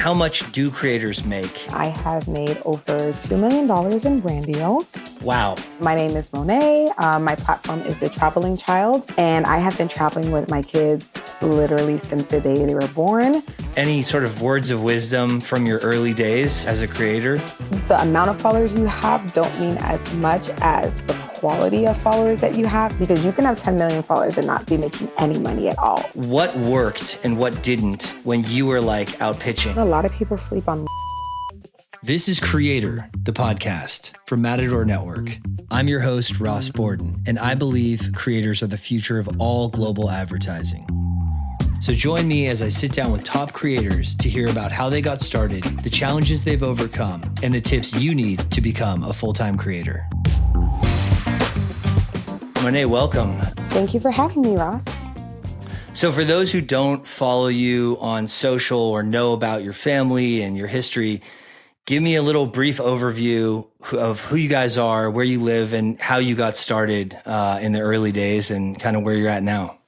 how much do creators make? I have made over $2 million in brand deals. Wow. My name is Monet. My platform is The Traveling Child, and I have been traveling with my kids literally since the day they were born. Any sort of words of wisdom from your early days as a creator? The amount of followers you have don't mean as much as the quality of followers that you have, because you can have 10 million followers and not be making any money at all. What worked and what didn't when you were like out pitching? A lot of people sleep on. This is Creator, the podcast from Matador Network. I'm your host, Ross Borden, and I believe creators are the future of all global advertising. So join me as I sit down with top creators to hear about how they got started, the challenges they've overcome, and the tips you need to become a full-time creator. Monet, welcome. Thank you for having me, Ross. So for those who don't follow you on social or know about your family and your history, give me a little brief overview of who you guys are, where you live, and how you got started in the early days and kind of where you're at now.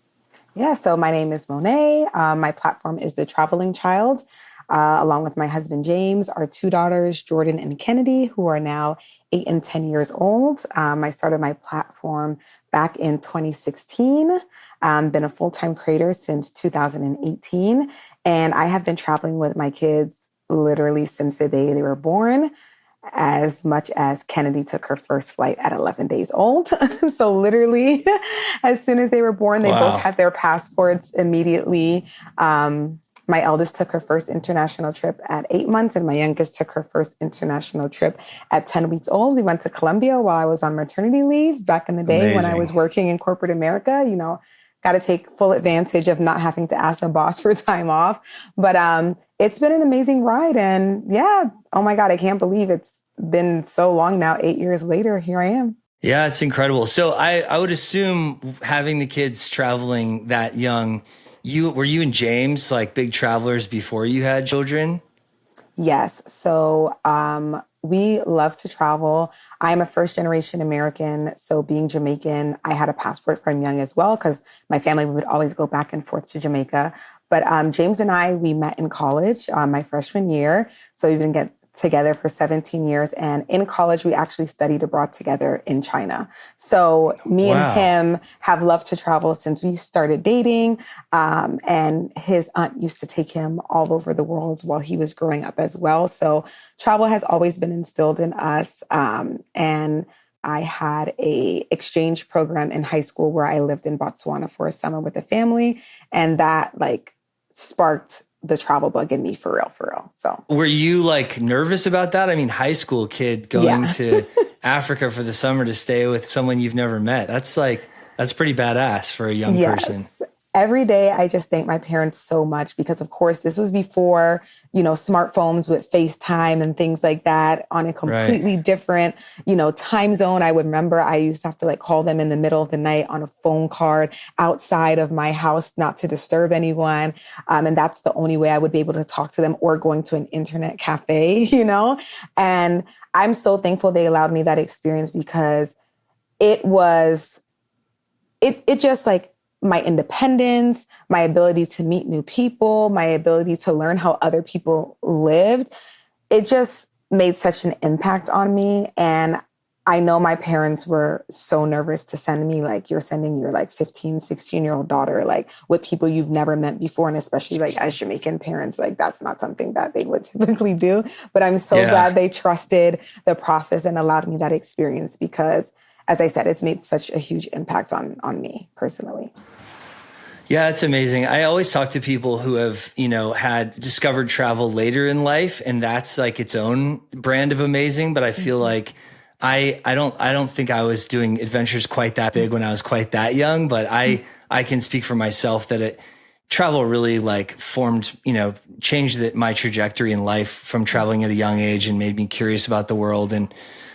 Yeah, so my name is Monet. My platform is The Traveling Child, along with my husband, James, our two daughters, Jordan and Kennedy, who are now 8 and 10 years old. I started my platform back in 2016, been a full-time creator since 2018, and I have been traveling with my kids literally since the day they were born, as much as Kennedy took her first flight at 11 days old. So literally, as soon as they were born, they both had their passports immediately. My eldest took her first international trip at 8 months, and my youngest took her first international trip at 10 weeks old. We went to Colombia while I was on maternity leave back in the day. Amazing. When I was working in corporate America. You know, got to take full advantage of not having to ask a boss for time off. But it's been an amazing ride. And yeah, oh my God, I can't believe it's been so long now. 8 years later, here I am. Yeah, it's incredible. So I would assume having the kids traveling that young, were you and James like big travelers before you had children? Yes. So we love to travel. I'm a first generation American. So being Jamaican, I had a passport from young as well, because my family would always go back and forth to Jamaica. But James and I, we met in college my freshman year. So we've been together for 17 years. And in college, we actually studied abroad together in China. So me and him have loved to travel since we started dating. And his aunt used to take him all over the world while he was growing up as well. So travel has always been instilled in us. And I had a exchange program in high school where I lived in Botswana for a summer with a family. And that sparked the travel bug in me for real. So were you nervous about that? I mean, high school kid going to Africa for the summer to stay with someone you've never met. That's pretty badass for a young person. Every day, I just thank my parents so much because, of course, this was before, smartphones with FaceTime and things like that on a completely different, time zone. I would remember I used to have to call them in the middle of the night on a phone card outside of my house, not to disturb anyone. And that's the only way I would be able to talk to them, or going to an internet cafe, And I'm so thankful they allowed me that experience, because it just my independence, my ability to meet new people, my ability to learn how other people lived. It just made such an impact on me. And I know my parents were so nervous to send me, you're sending your 15, 16-year-old daughter, with people you've never met before. And especially as Jamaican parents, that's not something that they would typically do. But I'm so glad they trusted the process and allowed me that experience, because as I said, it's made such a huge impact on me personally. Yeah, it's amazing. I always talk to people who have, had discovered travel later in life, and that's its own brand of amazing. But I feel like I don't think I was doing adventures quite that big when I was quite that young. But I can speak for myself that travel really formed, changed my trajectory in life from traveling at a young age, and made me curious about the world and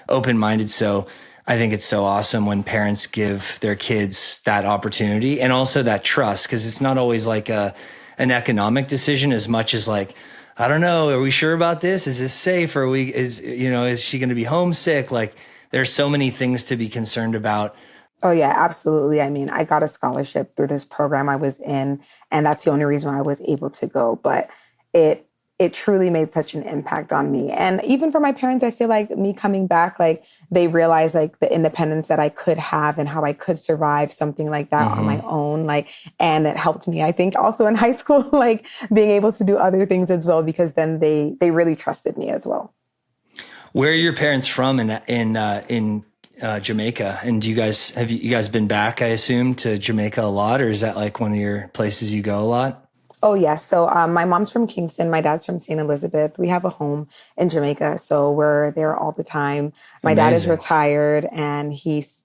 open-minded. So I think it's so awesome when parents give their kids that opportunity and also that trust, because it's not always an economic decision as much as I don't know, are we sure about this? Is this safe? Or is she going to be homesick? There's so many things to be concerned about. Oh yeah, absolutely. I mean, I got a scholarship through this program I was in, and that's the only reason why I was able to go. But it it truly made such an impact on me. And even for my parents, I feel like me coming back, like they realized like the independence that I could have and how I could survive something like that on my own. Like, and it helped me, I think, also in high school, like being able to do other things as well, because then they really trusted me as well. Where are your parents from in Jamaica? And have you guys been back, I assume, to Jamaica a lot, or is that like one of your places you go a lot? Oh, yes. So my mom's from Kingston. My dad's from St. Elizabeth. We have a home in Jamaica, so we're there all the time. My dad is Amazing. retired, and he's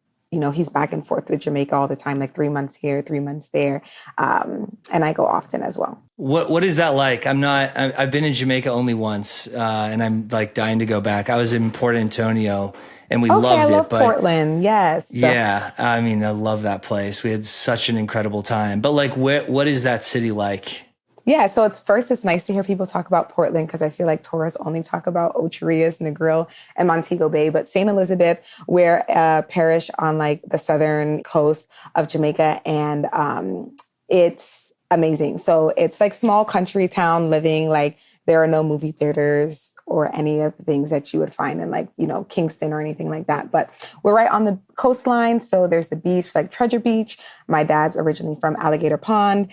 back and forth with Jamaica all the time, like 3 months here, 3 months there. And I go often as well. What is that like? I've been in Jamaica only once, and I'm like dying to go back. I was in Port Antonio and we Okay, I loved it, love but Portland. Yes. yeah, I mean, I love that place. We had such an incredible time. But like, what is that city like? Yeah, so it's nice to hear people talk about Portland, because I feel like tourists only talk about Ocho Rios, Negril, and Montego Bay. But St. Elizabeth, we're a parish on like the southern coast of Jamaica, and it's amazing. So it's like small country town living. Like there are no movie theaters or any of the things that you would find in like, Kingston or anything like that. But we're right on the coastline. So there's the beach, like Treasure Beach. My dad's originally from Alligator Pond,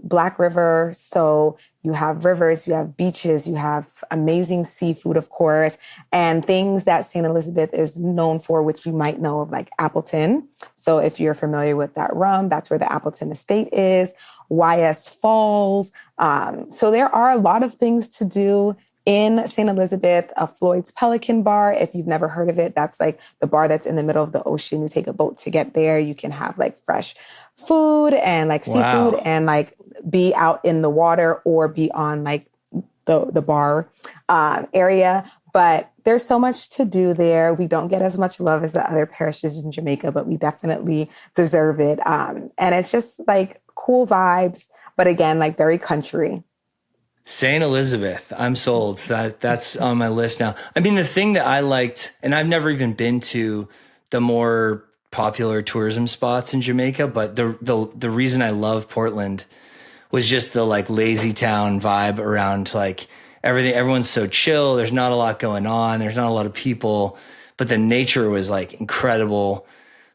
Black River. So you have rivers, you have beaches, you have amazing seafood, of course, and things that St. Elizabeth is known for, which you might know of, like Appleton. So if you're familiar with that rum, that's where the Appleton Estate is. YS Falls. So there are a lot of things to do in St. Elizabeth. Floyd's Pelican Bar, if you've never heard of it, that's like the bar that's in the middle of the ocean. You take a boat to get there. You can have like fresh food and like seafood, Wow. and like be out in the water or be on like the bar area. But there's so much to do there. We don't get as much love as the other parishes in Jamaica, but we definitely deserve it. And it's just like cool vibes, but again, like very country. St. Elizabeth, I'm sold. That's on my list now. I mean, the thing that I liked, and I've never even been to the more popular tourism spots in Jamaica, but the reason I love Portland was just the like lazy town vibe around like everything. Everyone's so chill. There's not a lot going on. There's not a lot of people, but the nature was like incredible.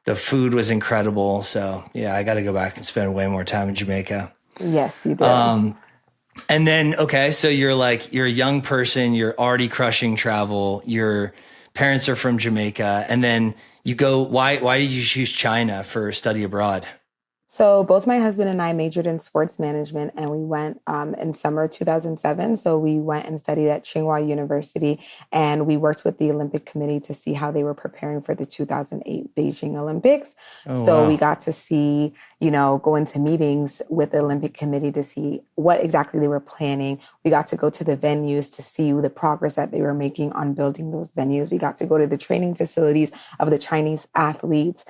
The food was incredible. So yeah, I got to go back and spend way more time in Jamaica. Yes, you do. And then, okay, so you're a young person, you're already crushing travel, your parents are from Jamaica, and then you go, why did you choose China for study abroad? So both my husband and I majored in sports management, and we went in summer 2007. So we went and studied at Tsinghua University, and we worked with the Olympic Committee to see how they were preparing for the 2008 Beijing Olympics. Oh, So we wow. got to see, go into meetings with the Olympic Committee to see what exactly they were planning. We got to go to the venues to see the progress that they were making on building those venues. We got to go to the training facilities of the Chinese athletes.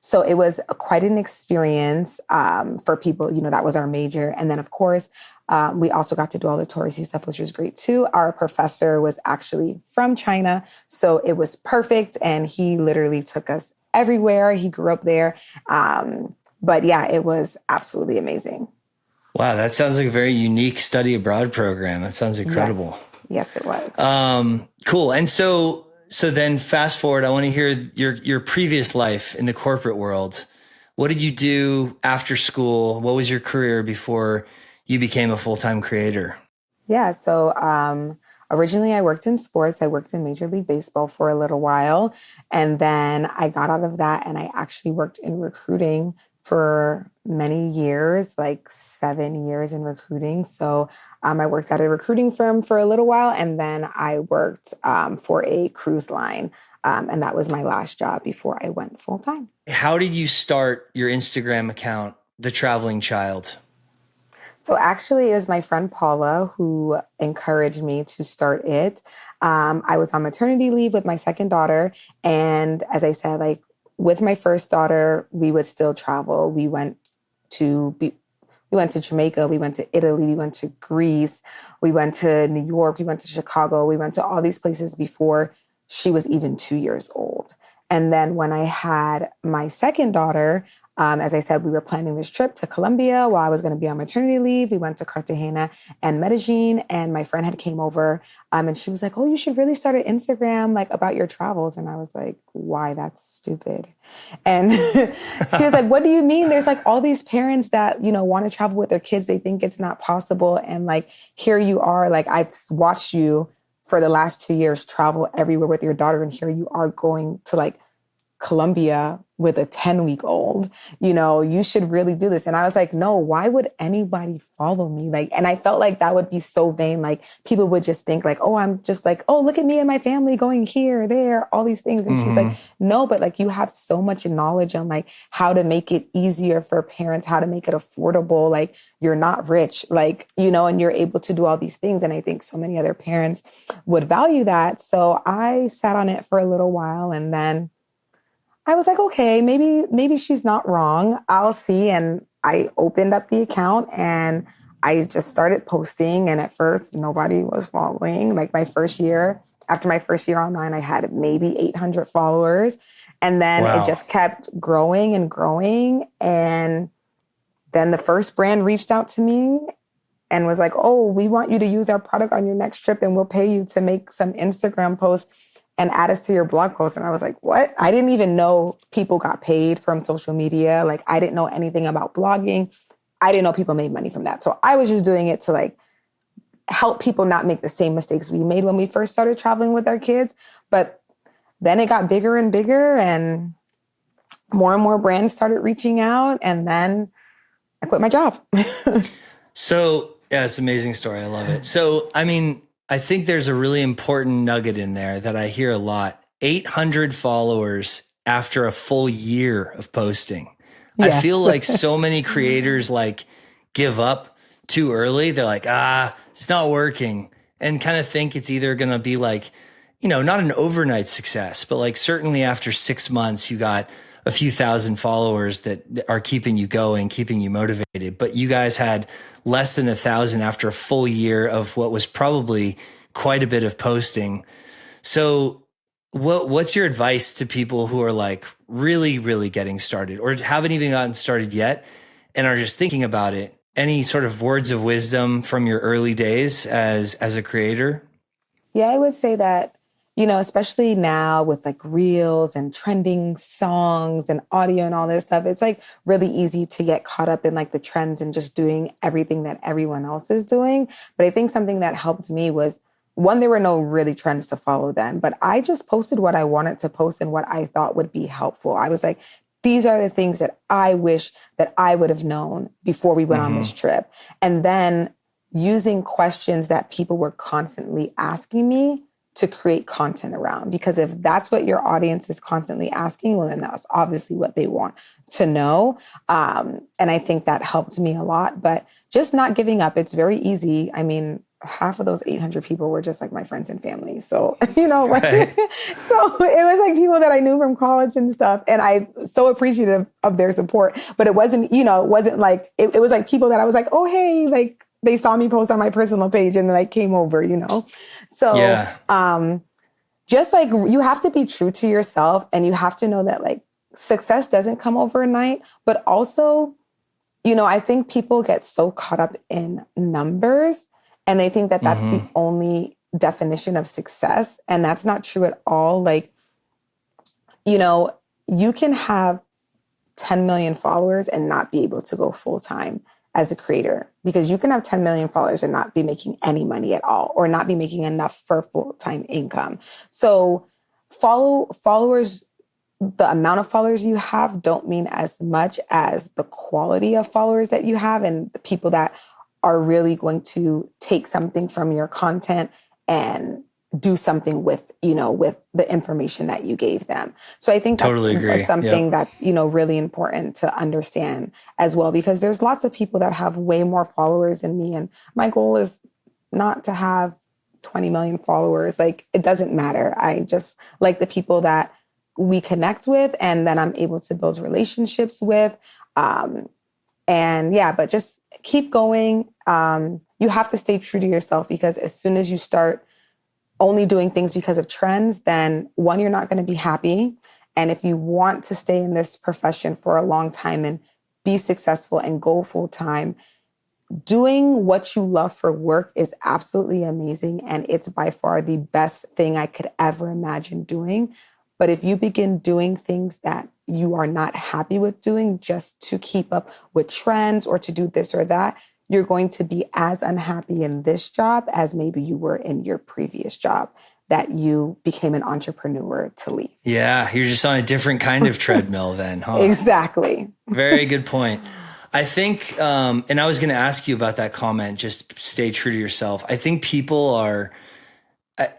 So it was quite an experience for people, that was our major. And then, of course, we also got to do all the touristy stuff, which was great too. Our professor was actually from China, so it was perfect. And he literally took us everywhere. He grew up there. But yeah, it was absolutely amazing. Wow, that sounds like a very unique study abroad program. That sounds incredible. Yes, it was. Cool. And so then fast forward, I want to hear your previous life in the corporate world. What did you do after school? What was your career before you became a full-time creator? Yeah, so originally I worked in sports. I worked in Major League Baseball for a little while. And then I got out of that and I actually worked in recruiting for many years, like 7 years in recruiting. So I worked at a recruiting firm for a little while, and then I worked for a cruise line. And that was my last job before I went full time. How did you start your Instagram account, The Traveling Child? So actually, it was my friend Paula who encouraged me to start it. I was on maternity leave with my second daughter. And as I said, like with my first daughter, we would still travel. We went to Jamaica, we went to Italy, we went to Greece, we went to New York, we went to Chicago, we went to all these places before she was even 2 years old. And then when I had my second daughter, As I said, we were planning this trip to Colombia while I was going to be on maternity leave. We went to Cartagena and Medellin, and my friend had came over, and she was like, "Oh, you should really start an Instagram like about your travels." And I was like, "Why? That's stupid." And she was like, "What do you mean? There's like all these parents that, want to travel with their kids. They think it's not possible. And like, here you are, like I've watched you for the last 2 years travel everywhere with your daughter. And here you are going to like Colombia with a 10-week-old, you should really do this." And I was like, no, why would anybody follow me? Like, and I felt like that would be so vain. Like people would just think like, oh, I'm just like, oh, look at me and my family going here, there, all these things. And she's like, no, but like you have so much knowledge on like how to make it easier for parents, how to make it affordable. Like you're not rich, like, and you're able to do all these things. And I think so many other parents would value that. So I sat on it for a little while, and then I was like, okay, maybe she's not wrong. I'll see. And I opened up the account and I just started posting. And at first, nobody was following. Like after my first year online, I had maybe 800 followers. And then It just kept growing and growing. And then the first brand reached out to me and was like, oh, we want you to use our product on your next trip, and we'll pay you to make some Instagram posts and add us to your blog post. And I was like, what? I didn't even know people got paid from social media. Like I didn't know anything about blogging. I didn't know people made money from that. So I was just doing it to like help people not make the same mistakes we made when we first started traveling with our kids. But then it got bigger and bigger, and more brands started reaching out. And then I quit my job. So yeah, it's an amazing story. I love it. So, I mean, I think there's a really important nugget in there that I hear a lot. 800 followers after a full year of posting. Yes. I feel like so many creators like give up too early. They're like, it's not working, and kind of think it's either going to be like, not an overnight success, but like certainly after 6 months, you got a few thousand followers that are keeping you going, keeping you motivated. But you guys had less than 1,000 after a full year of what was probably quite a bit of posting. So what's your advice to people who are like really, really getting started or haven't even gotten started yet and are just thinking about it? Any sort of words of wisdom from your early days as a creator? Yeah, I would say that, especially now with like reels and trending songs and audio and all this stuff, it's like really easy to get caught up in like the trends and just doing everything that everyone else is doing. But I think something that helped me was, one, there were no really trends to follow then, but I just posted what I wanted to post and what I thought would be helpful. I was like, these are the things that I wish that I would have known before we went on this trip. And then using questions that people were constantly asking me to create content around. Because if that's what your audience is constantly asking, well, then that's obviously what they want to know. And I think that helped me a lot. But just not giving up. It's very easy. I mean, half of those 800 people were just like my friends and family. So, right. So it was like people that I knew from college and stuff. And I'm so appreciative of their support. But it wasn't, it wasn't like, it was like people that I was like, oh, hey, like, they saw me post on my personal page and then I came over, So just like you have to be true to yourself, and you have to know that like success doesn't come overnight. But also, I think people get so caught up in numbers and they think that that's the only definition of success. And that's not true at all. Like, you can have 10 million followers and not be able to go full time as a creator, because you can have 10 million followers and not be making any money at all, or not be making enough for full-time income. So followers, the amount of followers you have don't mean as much as the quality of followers that you have and the people that are really going to take something from your content and do something with, with the information that you gave them. So I think that's something that's, really important to understand as well, because there's lots of people that have way more followers than me. And my goal is not to have 20 million followers. Like, it doesn't matter. I just like the people that we connect with and then I'm able to build relationships with. But just keep going. You have to stay true to yourself, because as soon as you start only doing things because of trends, then one, you're not going to be happy. And if you want to stay in this profession for a long time and be successful and go full time, doing what you love for work is absolutely amazing. And it's by far the best thing I could ever imagine doing. But if you begin doing things that you are not happy with doing just to keep up with trends or to do this or that, you're going to be as unhappy in this job as maybe you were in your previous job that you became an entrepreneur to leave. Yeah, you're just on a different kind of treadmill then, huh? Exactly. Very good point. I think, and I was going to ask you about that comment, just stay true to yourself. I think people are,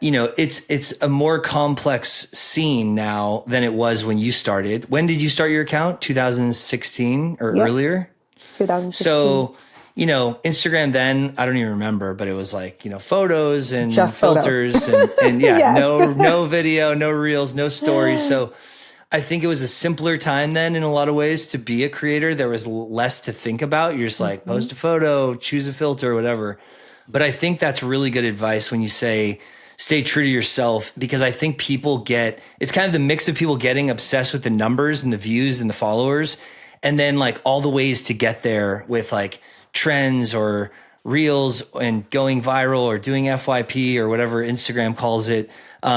it's a more complex scene now than it was when you started. When did you start your account? 2016 or earlier? 2016. So, Instagram then, I don't even remember, but it was like, photos and just filters and Yes. no video, no reels, no stories. So I think it was a simpler time then in a lot of ways to be a creator. There was less to think about. You're just like, post a photo, choose a filter, whatever. But I think that's really good advice when you say, stay true to yourself, because I think it's kind of the mix of people getting obsessed with the numbers and the views and the followers. And then like all the ways to get there with like trends or reels and going viral or doing FYP or whatever Instagram calls it,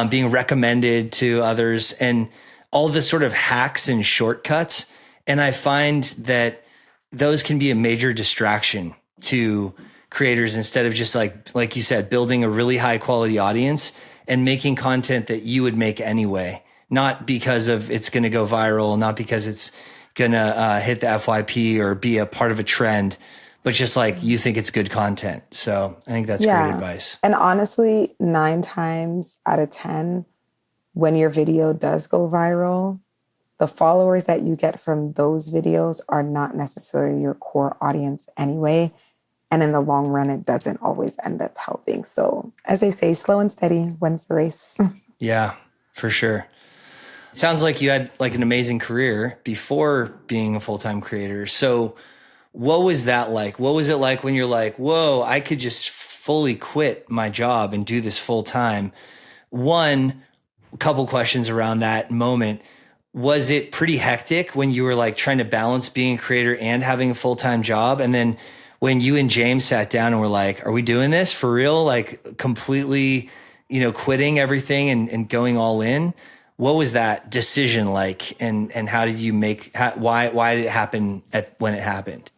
being recommended to others and all the sort of hacks and shortcuts. And I find that those can be a major distraction to creators instead of just like you said, building a really high quality audience and making content that you would make anyway, not because of it's going to go viral, not because it's going to hit the FYP or be a part of a trend, but just like you think it's good content. So I think that's great advice. And honestly, 9 times out of 10, when your video does go viral, the followers that you get from those videos are not necessarily your core audience anyway. And in the long run, it doesn't always end up helping. So as they say, slow and steady wins the race. Yeah, for sure. It sounds like you had like an amazing career before being a full-time creator. So what was that like? What was it like when you're like, whoa, I could just fully quit my job and do this full time? One, a couple questions around that moment. Was it pretty hectic when you were like trying to balance being a creator and having a full-time job? And then when you and James sat down and were like, are we doing this for real? Like completely, quitting everything and going all in. What was that decision like? And how did you why did it happen when it happened?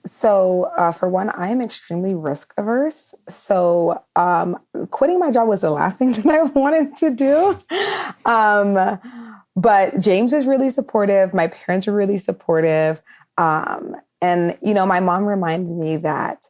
So for one, I am extremely risk averse. So quitting my job was the last thing that I wanted to do. But James was really supportive. My parents were really supportive. And, my mom reminded me that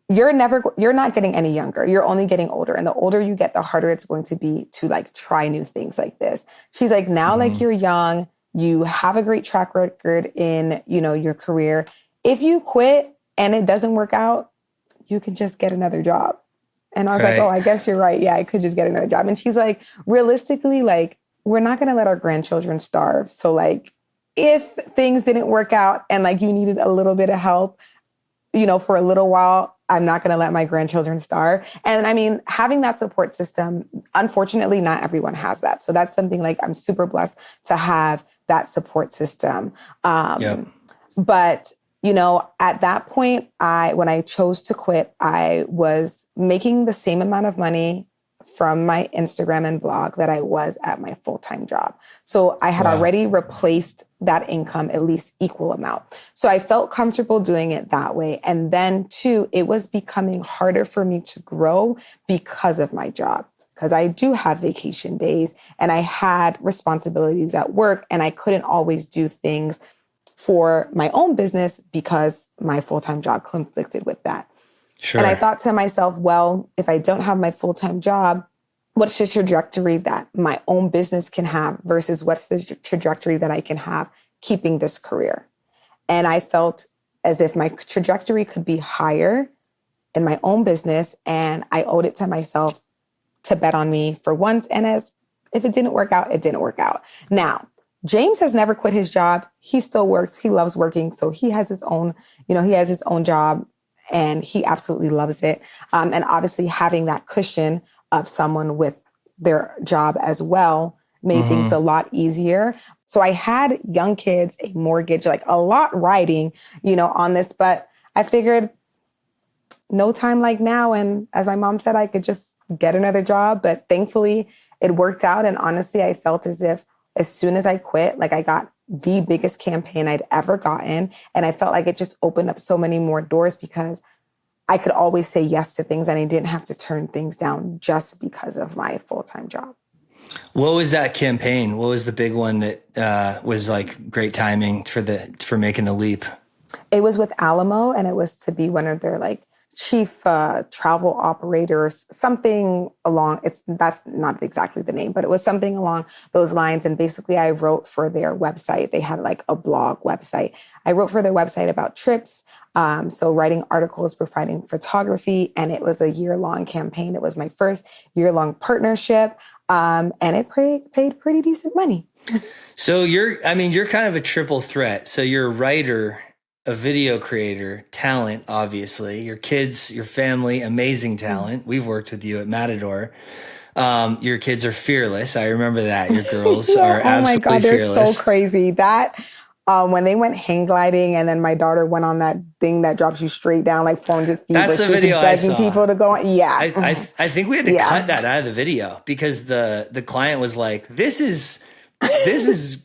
you're not getting any younger. You're only getting older. And the older you get, the harder it's going to be to like try new things like this. She's like, now, like you're young, you have a great track record in, your career. If you quit and it doesn't work out, you can just get another job. And I was like, oh, I guess you're right. Yeah, I could just get another job. And she's like, realistically, like, we're not going to let our grandchildren starve. So like, if things didn't work out and like you needed a little bit of help, for a little while, I'm not going to let my grandchildren starve. And I mean, having that support system, unfortunately, not everyone has that. So that's something like I'm super blessed to have that support system. But at that point, when I chose to quit, I was making the same amount of money from my Instagram and blog that I was at my full-time job. So I had already replaced that income at least equal amount. So I felt comfortable doing it that way. And then too, it was becoming harder for me to grow because of my job. Because I do have vacation days and I had responsibilities at work and I couldn't always do things for my own business because my full-time job conflicted with that. Sure. And I thought to myself, well, if I don't have my full-time job, what's the trajectory that my own business can have versus what's the trajectory that I can have keeping this career? And I felt as if my trajectory could be higher in my own business, and I owed it to myself to bet on me for once. And as if it didn't work out, it didn't work out. Now, James has never quit his job. He still works. He loves working. So he has his own, job and he absolutely loves it. And obviously having that cushion of someone with their job as well made things a lot easier. So I had young kids, a mortgage, like a lot riding, on this, but I figured no time like now. And as my mom said, I could just get another job, but thankfully it worked out. And honestly, I felt as if as soon as I quit, like I got the biggest campaign I'd ever gotten. And I felt like it just opened up so many more doors because I could always say yes to things and I didn't have to turn things down just because of my full-time job. What was that campaign? What was the big one that was like great timing for making the leap? It was with Alamo, and it was to be one of their like chief travel operators, something along, that's not exactly the name, but it was something along those lines. And basically I wrote for their website. They had like a blog website. I wrote for their website about trips. So writing articles, providing photography, and it was a year-long campaign. It was my first year-long partnership. And it paid pretty decent money. So you're kind of a triple threat. So you're a writer, a video creator, talent, obviously, your kids, your family, amazing talent. We've worked with you at Matador. Your kids are fearless. I remember that. Your girls are absolutely fearless. Oh my God, they're fearless. so crazy. That when they went hang gliding and then my daughter went on that thing that drops you straight down like 400 feet. That's a video I saw. Begging people to go on. Yeah. I think we had to cut that out of the video because the client was like, this is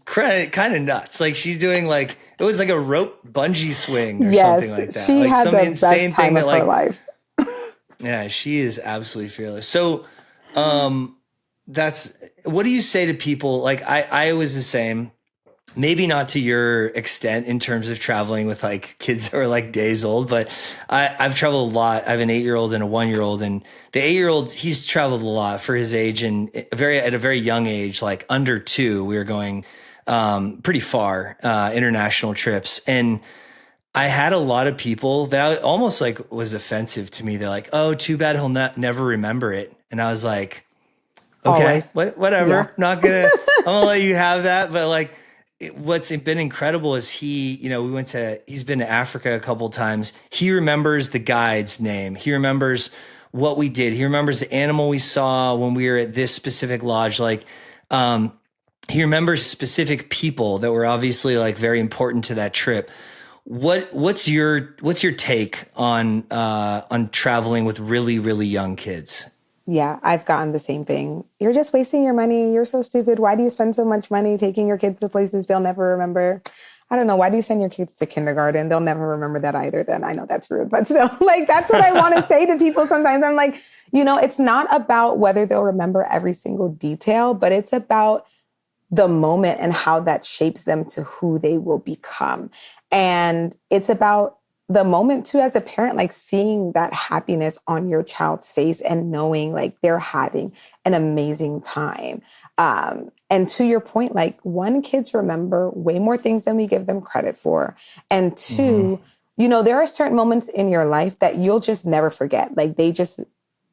kind of nuts. Like she's doing like, it was like a rope bungee swing or something like that. She like had some the insane best time thing of that her life. Yeah, she is absolutely fearless. So, that's, what do you say to people? Like I was the same, maybe not to your extent in terms of traveling with like kids that are like days old, but I've traveled a lot. I have an 8-year-old and a 1-year-old, and the 8-year-old, he's traveled a lot for his age, and at a very young age, like under 2, we were going, pretty far, international trips. And I had a lot of people that I almost like was offensive to me. They're like, oh, too bad he'll never remember it. And I was like, okay, whatever. Yeah. I'm gonna let you have that. But like, what's been incredible is he's been to Africa a couple of times. He remembers the guide's name. He remembers what we did. He remembers the animal we saw when we were at this specific lodge. Like, he remembers specific people that were obviously like very important to that trip. What's your take on traveling with really, really young kids? Yeah, I've gotten the same thing. You're just wasting your money. You're so stupid. Why do you spend so much money taking your kids to places they'll never remember? I don't know. Why do you send your kids to kindergarten? They'll never remember that either. Then I know that's rude, but still, like, that's what I want to say to people sometimes. I'm like, it's not about whether they'll remember every single detail, but it's about the moment and how that shapes them to who they will become. And it's about the moment too, as a parent, like seeing that happiness on your child's face and knowing like they're having an amazing time. And to your point, like, 1, kids remember way more things than we give them credit for. And 2, there are certain moments in your life that you'll just never forget. Like they just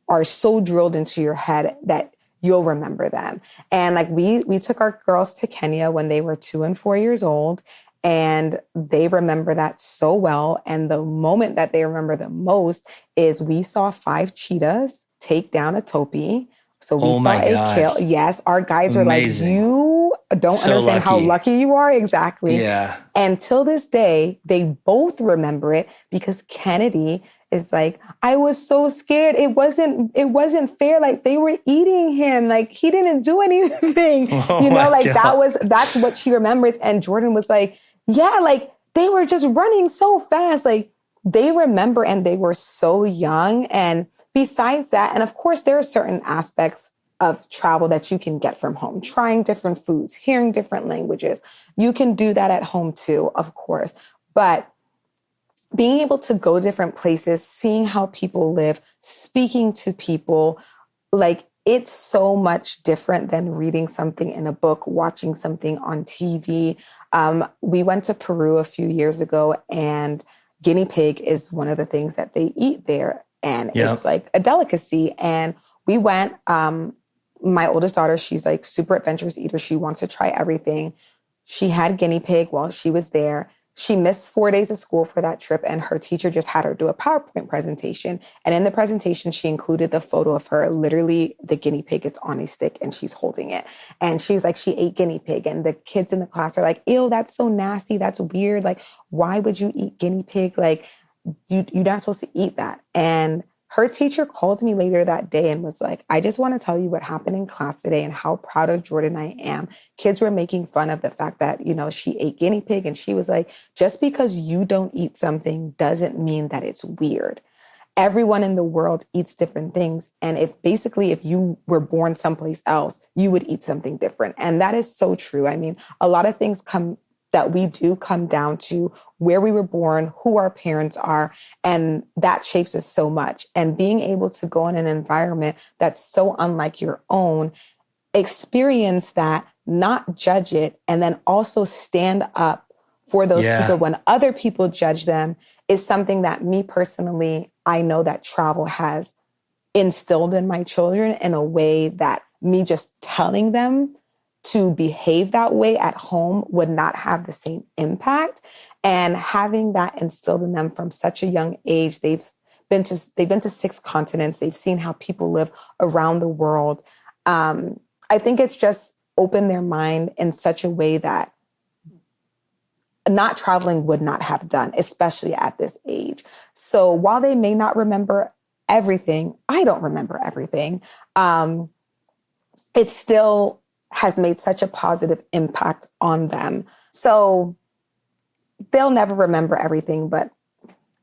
are so drilled into your head that you'll remember them. And like we took our girls to Kenya when they were 2 and 4 years old. And they remember that so well. And the moment that they remember the most is we saw 5 cheetahs take down a topi. So we saw a kill. Yes, our guides were like, you don't understand how lucky you are. Exactly. Yeah. And till this day, they both remember it because Kennedy is like, I was so scared. It wasn't fair. Like they were eating him. Like he didn't do anything. That's what she remembers. And Jordan was like, yeah, like they were just running so fast. Like they remember, and they were so young. And besides that, and of course, there are certain aspects of travel that you can get from home, trying different foods, hearing different languages. You can do that at home too, of course. But being able to go different places, seeing how people live, speaking to people, like it's so much different than reading something in a book, watching something on TV. We went to Peru a few years ago, and guinea pig is one of the things that they eat there. And it's like a delicacy. And we went, my oldest daughter, she's like super adventurous eater. She wants to try everything. She had guinea pig while she was there. She missed 4 days of school for that trip, and her teacher just had her do a PowerPoint presentation. And in the presentation, she included the photo of her, literally the guinea pig is on a stick and she's holding it. And she's like, she ate guinea pig. And the kids in the class are like, ew, that's so nasty. That's weird. Like, why would you eat guinea pig? Like, you're not supposed to eat that. And her teacher called me later that day and was like, I just want to tell you what happened in class today and how proud of Jordan I am. Kids were making fun of the fact that, she ate guinea pig. And she was like, just because you don't eat something doesn't mean that it's weird. Everyone in the world eats different things. And if you were born someplace else, you would eat something different. And that is so true. I mean, a lot of things that we do come down to where we were born, who our parents are, and that shapes us so much. And being able to go in an environment that's so unlike your own, experience that, not judge it, and then also stand up for those people when other people judge them is something that me personally, I know that travel has instilled in my children in a way that me just telling them to behave that way at home would not have the same impact. And having that instilled in them from such a young age, they've been to 6 continents. They've seen how people live around the world. I think it's just opened their mind in such a way that not traveling would not have done, especially at this age. So while they may not remember everything, I don't remember everything. It still has made such a positive impact on them. So they'll never remember everything, but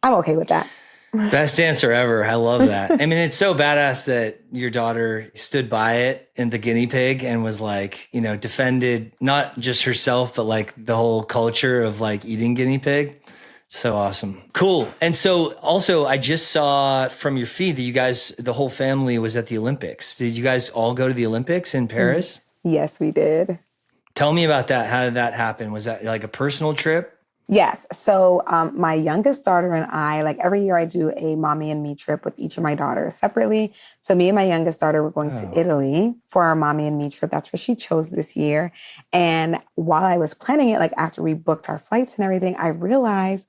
I'm okay with that. Best answer ever. I love that. I mean, it's so badass that your daughter stood by it in the guinea pig and was like, defended not just herself, but like the whole culture of like eating guinea pig. So awesome. Cool. And so also I just saw from your feed that you guys, the whole family was at the Olympics. Did you guys all go to the Olympics in Paris? Yes, we did. Tell me about that. How did that happen? Was that like a personal trip? Yes. So my youngest daughter and I, like every year I do a mommy and me trip with each of my daughters separately. So me and my youngest daughter were going to Italy for our mommy and me trip. That's what she chose this year. And while I was planning it, like after we booked our flights and everything, I realized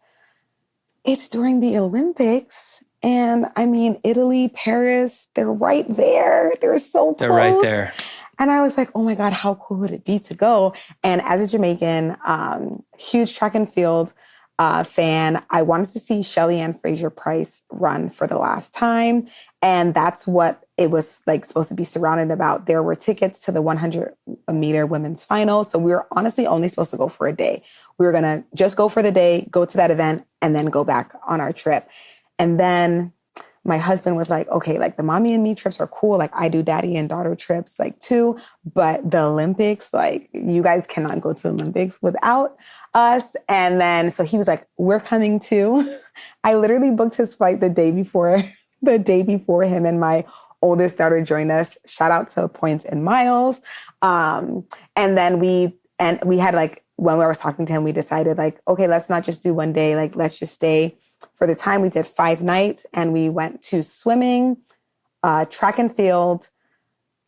it's during the Olympics. And I mean, Italy, Paris, they're right there. They're so close. They're right there. And I was like, oh my God, how cool would it be to go? And as a Jamaican, huge track and field fan, I wanted to see Shelly Ann Fraser-Price run for the last time. And that's what it was like supposed to be surrounded about. There were tickets to the 100-meter women's final. So we were honestly only supposed to go for a day. We were going to just go for the day, go to that event, and then go back on our trip. And then my husband was like, okay, like the mommy and me trips are cool. Like I do daddy and daughter trips like too, but the Olympics, like you guys cannot go to the Olympics without us. And then, so he was like, we're coming too. I literally booked his flight the day before him and my oldest daughter joined us. Shout out to Points and Miles. And then we had like, when I was talking to him, we decided like, okay, let's not just do one day. Like, let's just stay. For the time, we did 5 nights and we went to swimming, track and field,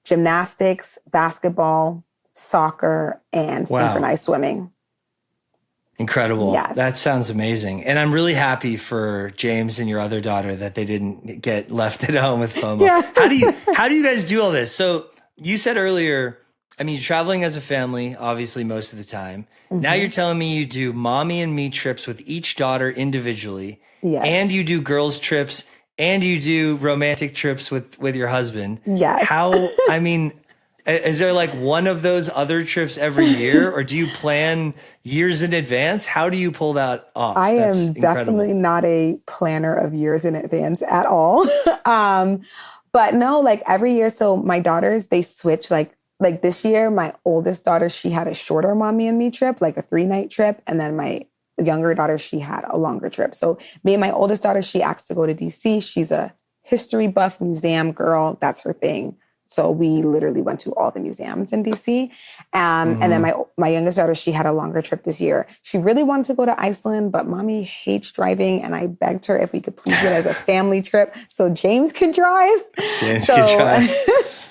gymnastics, basketball, soccer, and synchronized swimming. Incredible. Yes. That sounds amazing. And I'm really happy for James and your other daughter that they didn't get left at home with FOMO. Yeah. How do you guys do all this? So you said earlier, I mean, you're traveling as a family, obviously, most of the time. Mm-hmm. Now you're telling me you do mommy and me trips with each daughter individually. Yes. And you do girls trips and you do romantic trips with your husband. Yes. I mean, is there like one of those other trips every year or do you plan years in advance? How do you pull that off? I am definitely not a planner of years in advance at all. But no, like every year. So my daughters, they switch like this year, my oldest daughter, she had a shorter mommy and me trip, like a 3-night trip. And then my younger daughter, she had a longer trip. So me and my oldest daughter, she asked to go to DC. She's a history buff museum girl. That's her thing. So we literally went to all the museums in DC. And then my youngest daughter, she had a longer trip this year. She really wanted to go to Iceland, but mommy hates driving. And I begged her if we could please get it as a family trip so James could drive.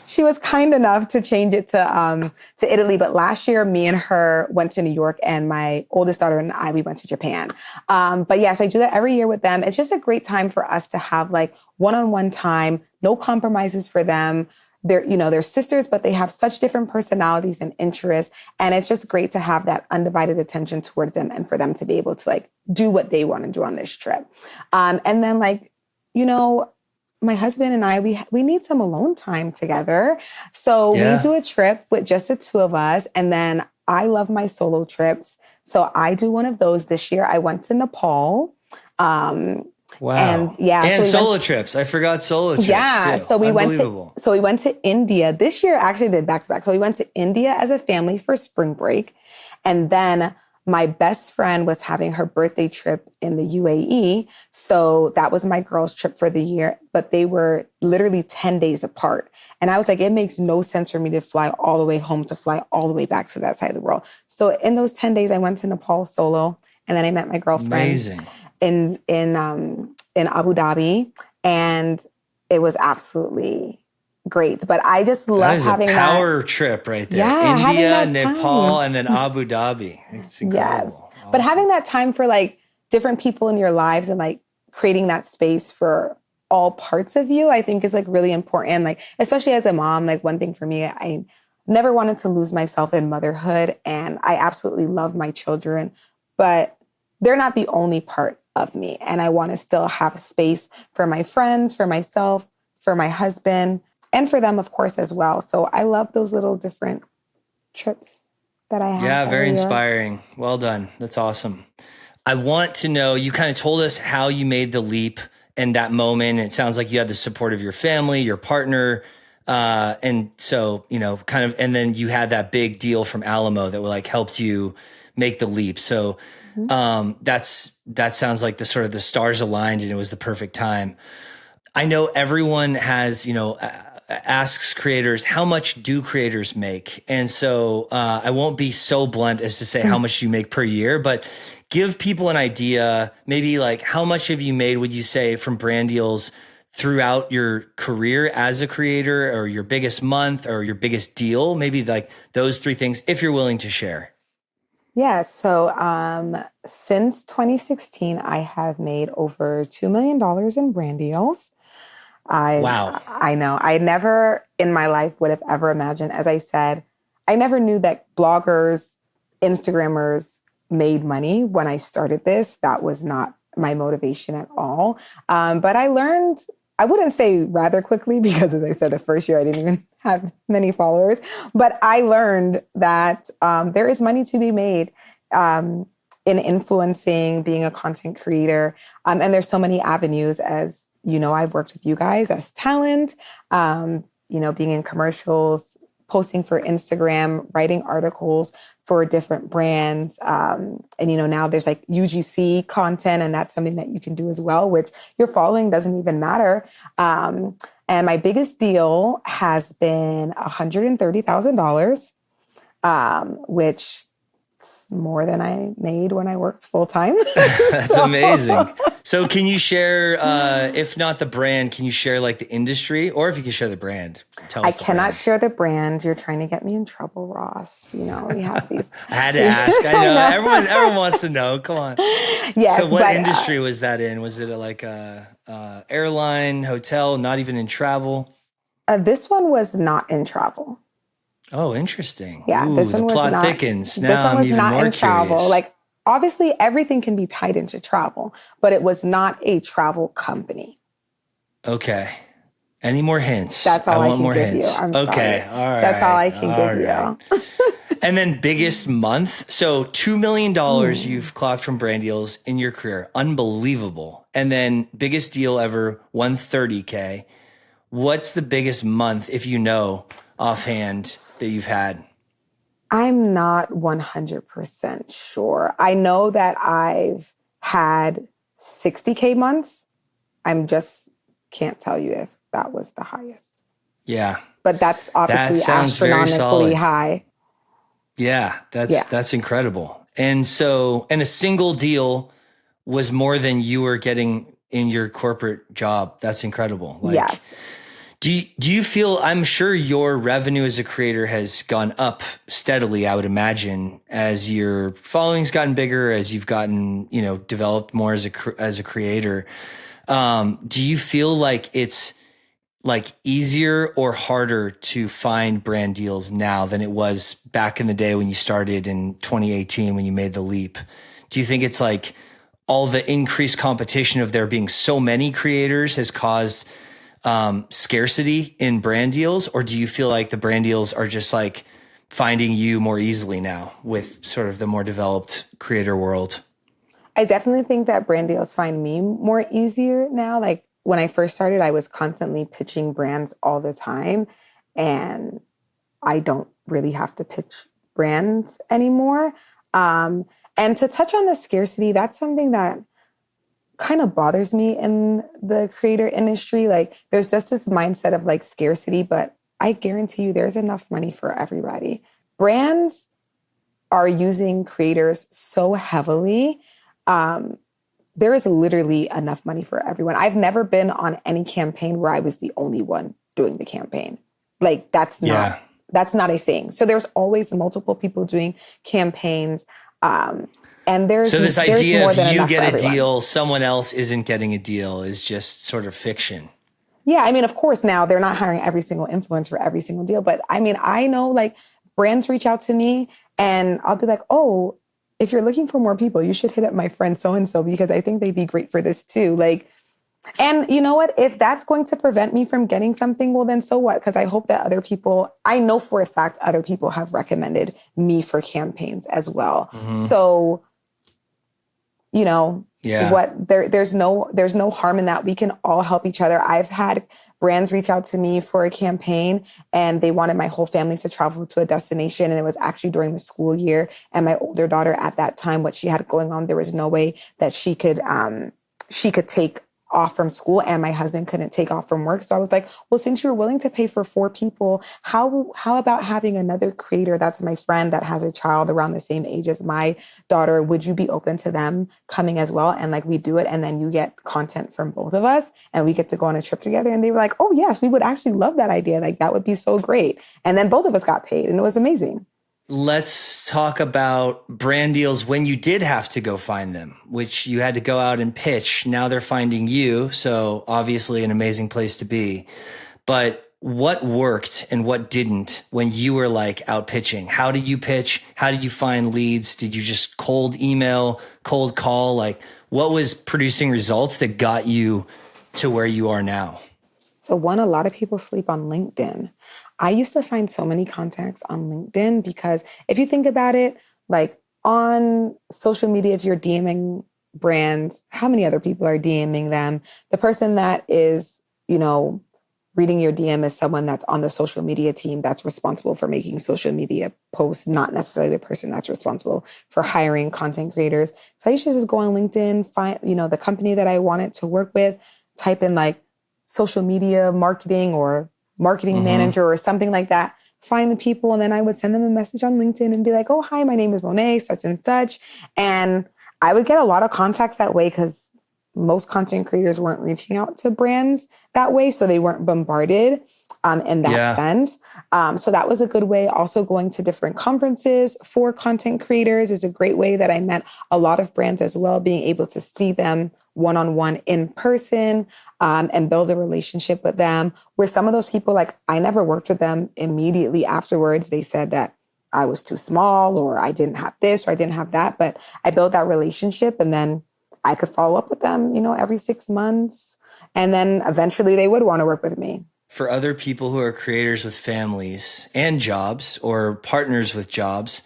she was kind enough to change it to Italy. But last year, me and her went to New York, and my oldest daughter and I, we went to Japan. But yes, I do that every year with them. It's just a great time for us to have like one-on-one time, no compromises for them. They're sisters, but they have such different personalities and interests. And it's just great to have that undivided attention towards them and for them to be able to like do what they want to do on this trip. And then like, my husband and I, we need some alone time together. So we do a trip with just the two of us. And then I love my solo trips. So I do one of those this year. I went to Nepal. Wow. And so solo trips. I forgot solo trips. Yeah. Too. So we went to India. This year actually did back to back. So we went to India as a family for spring break. And then my best friend was having her birthday trip in the UAE. So that was my girls' trip for the year, but they were literally 10 days apart. And I was like, it makes no sense for me to fly all the way home to fly all the way back to that side of the world. So in those 10 days, I went to Nepal solo, and then I met my girlfriend. Amazing. In Abu Dhabi, and it was absolutely great. But I just love having that power trip right there. Yeah, India, Nepal, and then Abu Dhabi. It's incredible. Yes. Awesome. But having that time for like different people in your lives and like creating that space for all parts of you, I think is like really important. Like, especially as a mom, like one thing for me, I never wanted to lose myself in motherhood, and I absolutely love my children, but they're not the only part of me. And I want to still have space for my friends, for myself, for my husband, and for them, of course, as well. So I love those little different trips that I have. Yeah, very inspiring. Well done. That's awesome. I want to know, you kind of told us how you made the leap in that moment. It sounds like you had the support of your family, your partner. And so, and then you had that big deal from Alamo that like helped you make the leap. So that sounds like the stars aligned and it was the perfect time. I know everyone has, asks creators, how much do creators make? And so I won't be so blunt as to say how much you make per year, but give people an idea, maybe like how much have you made, would you say, from brand deals throughout your career as a creator, or your biggest month or your biggest deal? Maybe like those three things, if you're willing to share. Yeah. So since 2016, I have made over $2 million in brand deals. Wow. I know. I never in my life would have ever imagined, as I said, I never knew that bloggers, Instagrammers made money when I started this. That was not my motivation at all. But I learned, I wouldn't say rather quickly, because as I said, the first year I didn't even have many followers, but I learned that there is money to be made in influencing, being a content creator. And there's so many avenues, as I've worked with you guys as talent, being in commercials, posting for Instagram, writing articles for different brands. And, now there's like UGC content, and that's something that you can do as well, which your following doesn't even matter. And my biggest deal has been $130,000, which is more than I made when I worked full time. That's amazing. So can you share, if not the brand, can you share like the industry, or if you can share the brand? I cannot share the brand. You're trying to get me in trouble, Ross. We have these. I had to ask. I know. Everyone wants to know. Come on. Yes, so what industry was that in? Was it like a airline, hotel, not even in travel? This one was not in travel. Oh, interesting. Yeah, this one was not. The plot thickens. Now this one was not in travel. Curious. Like, obviously, everything can be tied into travel, but it was not a travel company. Okay. Any more hints? That's all I can give you. I'm sorry. Okay. All right. That's all I can give you. And then biggest month. So $2 million you've clocked from brand deals in your career. Unbelievable. And then biggest deal ever, $130K. What's the biggest month, if you know offhand, that you've had? I'm not 100% sure. I know that I've had 60K months. I'm just can't tell you if that was the highest. Yeah. But that's obviously astronomically high. Yeah, that's incredible. And so, and a single deal was more than you were getting in your corporate job. That's incredible. Yes. Do you feel, I'm sure your revenue as a creator has gone up steadily, I would imagine, as your following's gotten bigger, as you've gotten, developed more as a creator. Do you feel like it's like easier or harder to find brand deals now than it was back in the day when you started in 2018 when you made the leap? Do you think it's like all the increased competition of there being so many creators has caused scarcity in brand deals, or do you feel like the brand deals are just like finding you more easily now with sort of the more developed creator world? I definitely think that brand deals find me more easier now. Like when I first started, I was constantly pitching brands all the time, and I don't really have to pitch brands anymore. And to touch on the scarcity, that's something that kind of bothers me in the creator industry. Like there's just this mindset of like scarcity, but I guarantee you there's enough money for everybody. Brands are using creators so heavily. There is literally enough money for everyone. I've never been on any campaign where I was the only one doing the campaign. Like that's not a thing. So there's always multiple people doing campaigns. And there's So this idea of you get a everyone. deal, someone else isn't getting a deal is just sort of fiction. Yeah, I mean, of course, now they're not hiring every single influencer for every single deal. But I mean, I know like brands reach out to me and I'll be like, oh, if you're looking for more people, you should hit up my friend so-and-so because I think they'd be great for this too. Like, and you know what? If that's going to prevent me from getting something, well, then so what? Because I hope that other people, I know for a fact, other people have recommended me for campaigns as well. Mm-hmm. So, there's no harm in that. We can all help each other. I've had brands reach out to me for a campaign and they wanted my whole family to travel to a destination. And it was actually during the school year. And my older daughter at that time, what she had going on, there was no way that she could take off from school and my husband couldn't take off from work. So I was like, well, since you're willing to pay for 4 people, how about having another creator that's my friend that has a child around the same age as my daughter? Would you be open to them coming as well? And like we do it and then you get content from both of us and we get to go on a trip together. And they were like, oh yes, we would actually love that idea. Like that would be so great. And then both of us got paid and it was amazing. Let's talk about brand deals when you did have to go find them, which you had to go out and pitch. Now they're finding you. So obviously an amazing place to be. But what worked and what didn't when you were like out pitching? How did you pitch? How did you find leads? Did you just cold email, cold call? Like what was producing results that got you to where you are now? So one, a lot of people sleep on LinkedIn. I used to find so many contacts on LinkedIn because if you think about it, like on social media, if you're DMing brands, how many other people are DMing them? The person that is, reading your DM is someone that's on the social media team that's responsible for making social media posts, not necessarily the person that's responsible for hiring content creators. So I used to just go on LinkedIn, find, the company that I wanted to work with, type in like social media marketing or marketing manager or something like that, find the people. And then I would send them a message on LinkedIn and be like, oh, hi, my name is Monet, such and such. And I would get a lot of contacts that way because most content creators weren't reaching out to brands that way. So they weren't bombarded in that sense. So that was a good way. Also going to different conferences for content creators is a great way that I met a lot of brands as well, being able to see them one-on-one in person and build a relationship with them, where some of those people, like I never worked with them immediately afterwards. They said that I was too small or I didn't have this or I didn't have that, but I built that relationship and then I could follow up with them, every 6 months. And then eventually they would want to work with me. For other people who are creators with families and jobs or partners with jobs,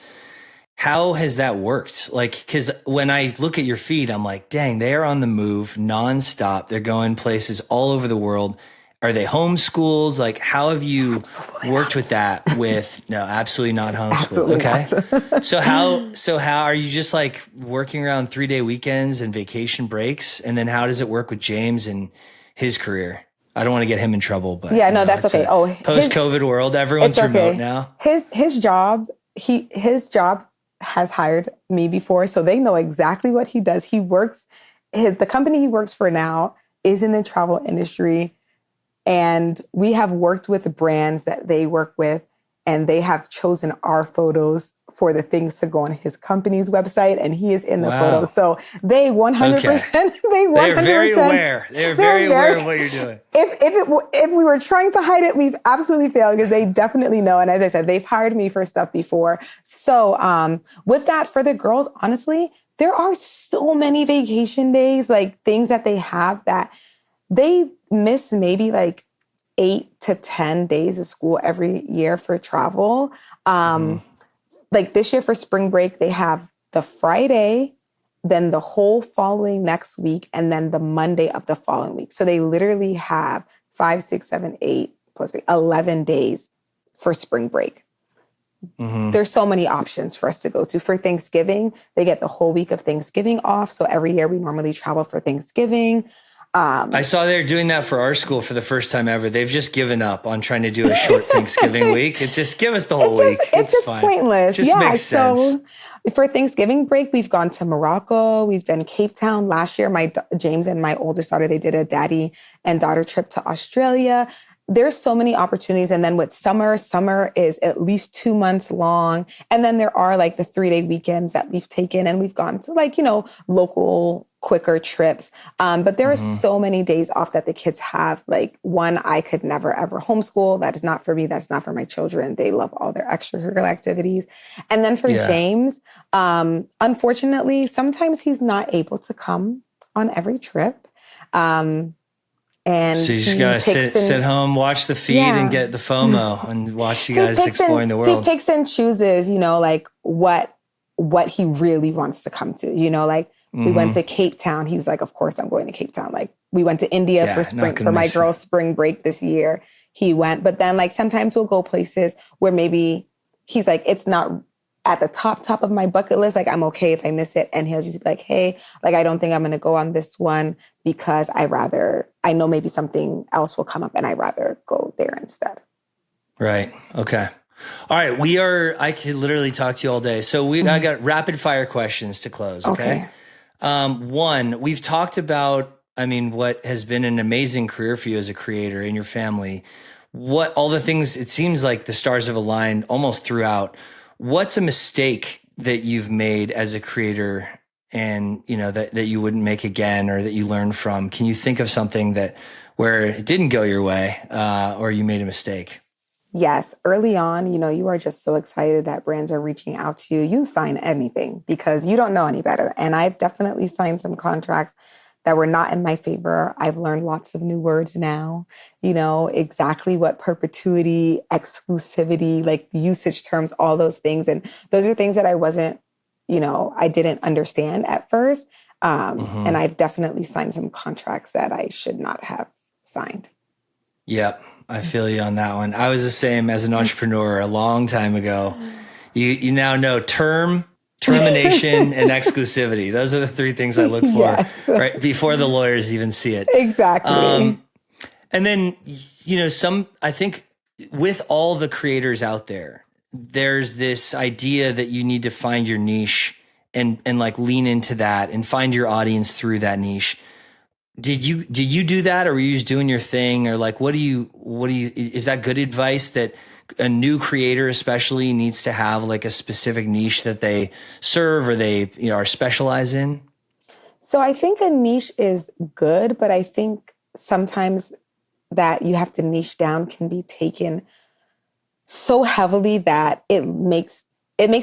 how has that worked? Like, because when I look at your feed, I'm like, dang, they are on the move nonstop. They're going places all over the world. Are they homeschooled? Like, how have you worked with that? No, absolutely not homeschooled. Okay. So how are you just like working around 3-day weekends and vacation breaks? And then how does it work with James and his career? I don't want to get him in trouble, but yeah, no, that's okay. Post-COVID world, everyone's remote now. His job has hired me before, so they know exactly what he does. The company he works for now is in the travel industry. And we have worked with brands that they work with, and they have chosen our photos for the things to go on his company's website, and he is in the photo. So they 100%, They're very aware. They're very aware of what you're doing. If we were trying to hide it, we've absolutely failed, because they definitely know. And as I said, they've hired me for stuff before. So with that, for the girls, honestly, there are so many vacation days, like things that they have that they miss maybe like 8 to 10 days of school every year for travel. Like this year for spring break, they have the Friday, then the whole following next week, and then the Monday of the following week. So they literally have 5, 6, 7, 8 plus 11 days for spring break. There's so many options for us to go to. For Thanksgiving, they get the whole week of Thanksgiving off. So every year we normally travel for Thanksgiving. I saw they're doing that for our school for the first time ever. They've just given up on trying to do a short Thanksgiving week. It's just give us the whole week. It's just fine. Pointless. It just makes sense. So for Thanksgiving break, we've gone to Morocco. We've done Cape Town. Last year, James and my oldest daughter, they did a daddy and daughter trip to Australia. There's so many opportunities. And then with summer is at least 2 months long. And then there are like the 3-day weekends that we've taken, and we've gone to like, local quicker trips. But there are so many days off that the kids have. Like one, I could never, ever homeschool. That is not for me. That's not for my children. They love all their extracurricular activities. And then for James, unfortunately, sometimes he's not able to come on every trip. And so you just gotta sit home, watch the feed, and get the FOMO and watch you guys exploring the world. He picks and chooses, like what he really wants to come to. Like we went to Cape Town. He was like, "Of course, I'm going to Cape Town." Like we went to India for my girls' spring break this year. He went, but then like sometimes we'll go places where maybe he's like, it's not at the top of my bucket list. Like I'm okay if I miss it. And he'll just be like, hey, like, I don't think I'm going to go on this one because I know maybe something else will come up and I'd rather go there instead. Right. Okay. All right. I could literally talk to you all day. So I got rapid fire questions to close. Okay. One, we've talked about, what has been an amazing career for you as a creator in your family. What all the things, it seems like the stars have aligned almost throughout. What's a mistake that you've made as a creator and, that you wouldn't make again or that you learned from? Can you think of something where it didn't go your way or you made a mistake? Yes. Early on, you are just so excited that brands are reaching out to you. You sign anything because you don't know any better. And I've definitely signed some contracts that were not in my favor. I've learned lots of new words now, exactly what perpetuity, exclusivity, like usage terms, all those things. And those are things that I wasn't, I didn't understand at first. And I've definitely signed some contracts that I should not have signed. Yep. I feel you on that one. I was the same as an entrepreneur a long time ago. You now know termination and exclusivity. Those are the 3 things I look for right before the lawyers even see it. Exactly. And then, I think with all the creators out there, there's this idea that you need to find your niche and like lean into that and find your audience through that niche. Did you do that, or were you just doing your thing, or like, is that good advice that a new creator especially needs to have like a specific niche that they serve or they, are specialized in? So I think a niche is good, but I think sometimes that you have to niche down can be taken so heavily that it makes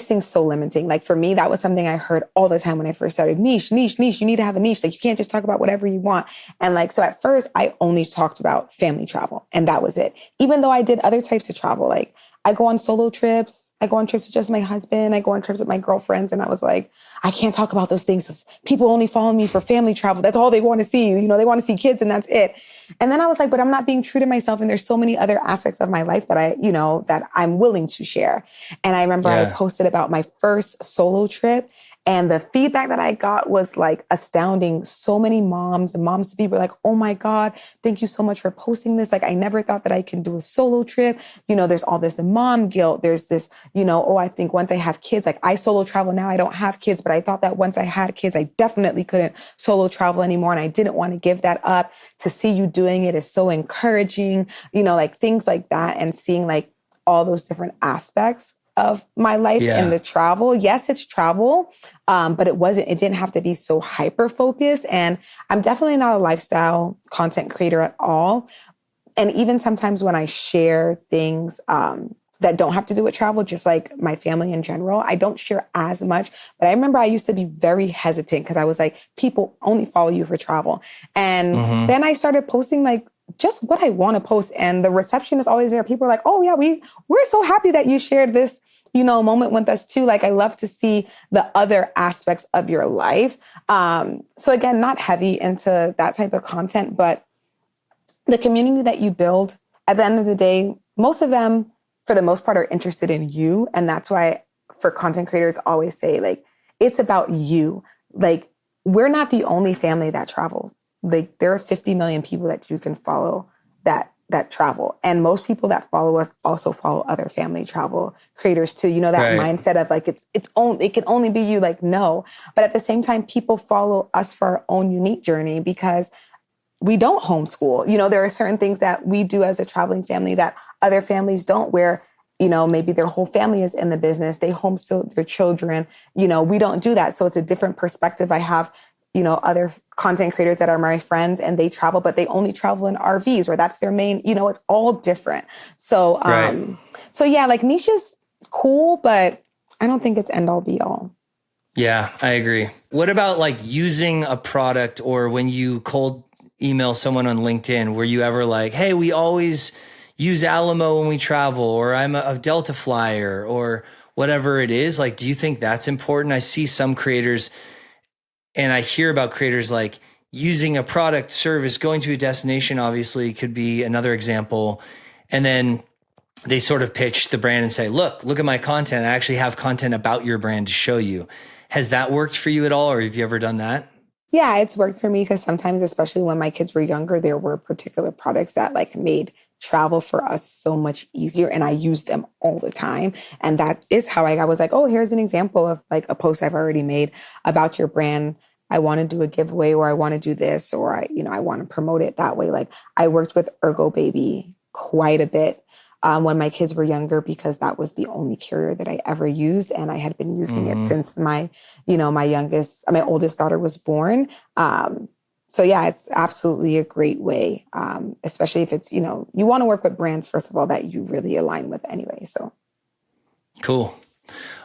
things so limiting. Like for me, that was something I heard all the time when I first started. Niche. You need to have a niche. Like you can't just talk about whatever you want. And like, so at first I only talked about family travel and that was it. Even though I did other types of travel, like I go on solo trips. I go on trips with just my husband. I go on trips with my girlfriends. And I was like, I can't talk about those things. People only follow me for family travel. That's all they want to see. They want to see kids and that's it. And then I was like, but I'm not being true to myself. And there's so many other aspects of my life that that I'm willing to share. And I remember I posted about my first solo trip And the feedback that I got was like astounding. So many moms and moms to be were like, oh my God, thank you so much for posting this. Like, I never thought that I can do a solo trip. There's all this mom guilt. There's this, oh, I think once I have kids, like I solo travel now, I don't have kids, but I thought that once I had kids, I definitely couldn't solo travel anymore. And I didn't want to give that up. To see you doing it is so encouraging, like things like that, and seeing like all those different aspects of my life in the travel. Yes, it's travel, but it didn't have to be so hyper focused. And I'm definitely not a lifestyle content creator at all. And even sometimes when I share things that don't have to do with travel, just like my family in general, I don't share as much. But I remember I used to be very hesitant because I was like, people only follow you for travel. And then I started posting like just what I want to post. And the reception is always there. People are like, oh yeah, we're so happy that you shared this, moment with us too. Like, I love to see the other aspects of your life. So again, not heavy into that type of content, but the community that you build, at the end of the day, most of them, for the most part, are interested in you. And that's why for content creators, always say like, it's about you. Like, we're not the only family that travels. Like, there are 50 million people that you can follow that travel. And most people that follow us also follow other family travel creators too. That mindset of like, it can only be you. Like, no. But at the same time, people follow us for our own unique journey because we don't homeschool. There are certain things that we do as a traveling family that other families don't, where, maybe their whole family is in the business. They homeschool their children. We don't do that. So it's a different perspective. I have, other content creators that are my friends and they travel, but they only travel in RVs, or that's their main, it's all different. So, so yeah, like niche is cool, but I don't think it's end all be all. Yeah, I agree. What about like using a product, or when you cold email someone on LinkedIn, were you ever like, hey, we always use Alamo when we travel, or I'm a Delta flyer, or whatever it is? Like, do you think that's important? I see some creators and I hear about creators like using a product, service, going to a destination, obviously could be another example. And then they sort of pitch the brand and say, look at my content. I actually have content about your brand to show you. Has that worked for you at all? Or have you ever done that? Yeah, it's worked for me because sometimes, especially when my kids were younger, there were particular products that like made travel for us so much easier. And I used them all the time. And that is how I was like, oh, here's an example of like a post I've already made about your brand. I want to do a giveaway, or I want to do this, or I want to promote it that way. Like, I worked with Ergo Baby quite a bit when my kids were younger, because that was the only carrier that I ever used. And I had been using it since my oldest daughter was born. So yeah, it's absolutely a great way, especially if it's, you want to work with brands, first of all, that you really align with anyway. So cool.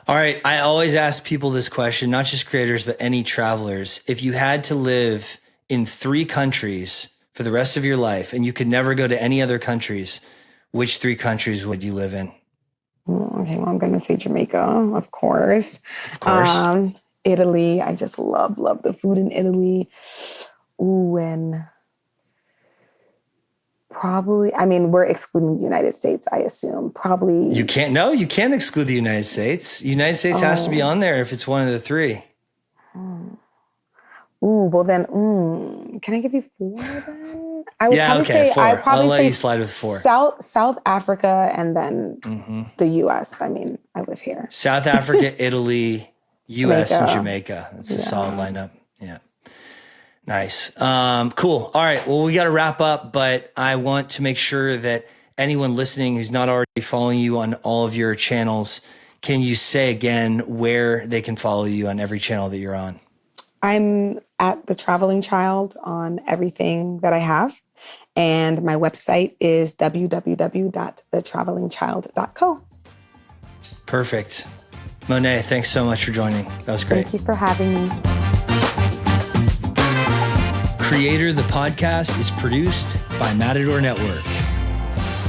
All right. I always ask people this question, not just creators, but any travelers. If you had to live in 3 countries for the rest of your life and you could never go to any other countries, which 3 countries would you live in? Okay, well, I'm going to say Jamaica, of course. Of course. Italy. I just love the food in Italy. Ooh, and probably, we're excluding the United States, I assume. Probably. You can't exclude the United States. United States has to be on there if it's one of the 3. Ooh, well then, can I give you 4 then? I would yeah, okay, 4. I'll let you slide with 4. South Africa, and then the U.S. I live here. South Africa, Italy, U.S., and Jamaica. That's a solid lineup. Yeah. Nice. Cool. All right. Well, we got to wrap up, but I want to make sure that anyone listening who's not already following you on all of your channels, can you say again where they can follow you on every channel that you're on? I'm at The Traveling Child on everything that I have. And my website is www.thetravelingchild.co. Perfect. Monet, thanks so much for joining. That was great. Thank you for having me. Creator, the podcast, is produced by Matador Network.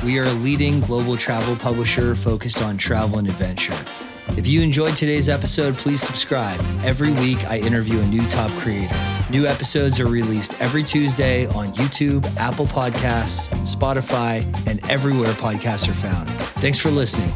We are a leading global travel publisher focused on travel and adventure. If you enjoyed today's episode, please subscribe. Every week, I interview a new top creator. New episodes are released every Tuesday on YouTube, Apple Podcasts, Spotify, and everywhere podcasts are found. Thanks for listening.